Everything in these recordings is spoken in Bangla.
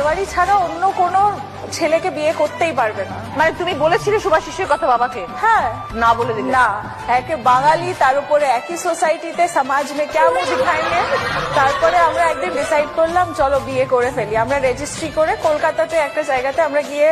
বাড়ি ছাড়া অন্য কোনো ছেলেকে বিয়ে করতেই পারবে না। মানে তুমি বলেছিলে শুভাশিসের কথা বাবাকে? হ্যাঁ। না বলে দিলে? না, একে বাঙালি, তার উপরে একই সোসাইটিতে, সমাজ মে क्या मुंह दिखाएंगे। তারপরে আমরা একদিন ডিসাইড করলাম চলো বিয়ে করে ফেলি। আমরা রেজিস্ট্রি করে কলকাতাতে একটা জায়গাতে আমরা গিয়ে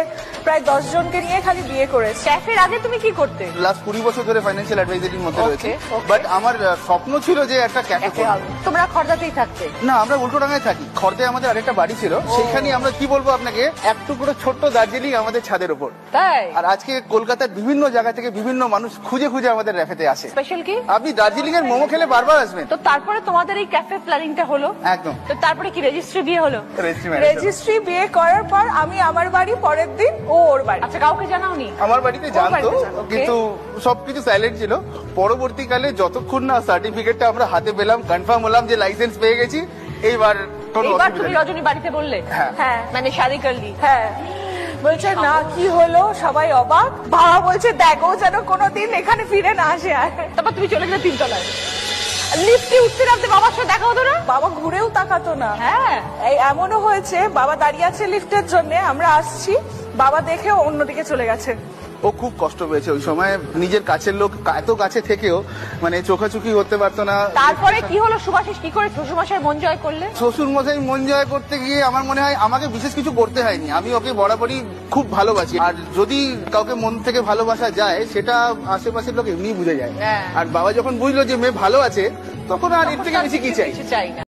প্রায় 10 জনকে নিয়ে খালি বিয়ে করেছি। ক্যাফের আগে তুমি কি করতে? লাস্ট 20 বছর ধরে ফাইন্যান্সিয়াল অ্যাডভাইজারির মধ্যে রয়েছে, বাট আমার স্বপ্ন ছিল যে একটা ক্যাফে হবে। তোমরা খড়দাতেই থাকতে? না, আমরা উল্টোডাঙ্গায় থাকি। খড়দায় আমাদের আরেকটা বাড়ি ছিল, সেখানে আমরা কি বলবো আপনাকে, এক টুকরো ছোট্ট দার্জিলিং আমাদের ছাদের উপর। তাই? আর আজকে কলকাতার বিভিন্ন জায়গা থেকে বিভিন্ন মানুষ খুঁজে খুঁজে আমাদের ক্যাফেতে আসে। স্পেশাল কি? আপনি দার্জিলিং এর মোমো খেলে বারবার আসবেন। তো তারপরে তোমাদের এই ক্যাফে প্ল্যানিংটা হলো? একদম। তো তারপরে কি রেজিস্ট্রি বিয়ে হলো? রেজিস্ট্রি বিয়ে করার পর আমি আমার বাড়ি, পরের দিন ও ওর বাড়ি। আচ্ছা, কাউকে জানাওনি? আমার বাড়িতে জানতো, কিন্তু সবকিছু সাইলেন্ট ছিল। পরবর্তীকালে যতক্ষণ না সার্টিফিকেটটা আমরা হাতে পেলাম, কনফার্ম হলাম যে লাইসেন্স পেয়ে গেছি, এইবার তুমি রজনী বাড়িতে বললে? হ্যাঁ। মানে শাদি করলি? হ্যাঁ। বলছে না কি হলো, সবাই অবাক। বাবা বলছে দেখো যেন কোনোদিন এখানে ফিরে না আসে। তারপর তুমি চলে গেলে 3 তলায়। লিফটে উঠতে নামতে বাবার সাথে দেখা হতো না? বাবা ঘুরেও তাকাতো না। হ্যাঁ, এই এমনও হয়েছে বাবা দাঁড়িয়ে আছে লিফটের জন্য, আমরা আসছি, বাবা দেখেও অন্যদিকে চলে গেছে। ও খুব কষ্ট পেয়েছে ওই সময়, নিজের কাছের লোক এত কাছে থেকেও মানে চোখাচোখি করতে পারতো না। তারপরে কি হলো? শুভাশিস কি করে শ্বশুরমশাই মন জয় করলে? শ্বশুর মশাই মন জয় করতে গিয়ে আমার মনে হয় আমাকে বিশেষ কিছু করতে হয়নি, আমি ওকে বরাবরই খুব ভালোবাসি। আর যদি কাউকে মন থেকে ভালোবাসা যায় সেটা আশেপাশের লোক এমনি বুঝে যায়। আর বাবা যখন বুঝলো যে মেয়ে ভালো আছে, তখন আর এর থেকে বেশি কি চাই? চাই না।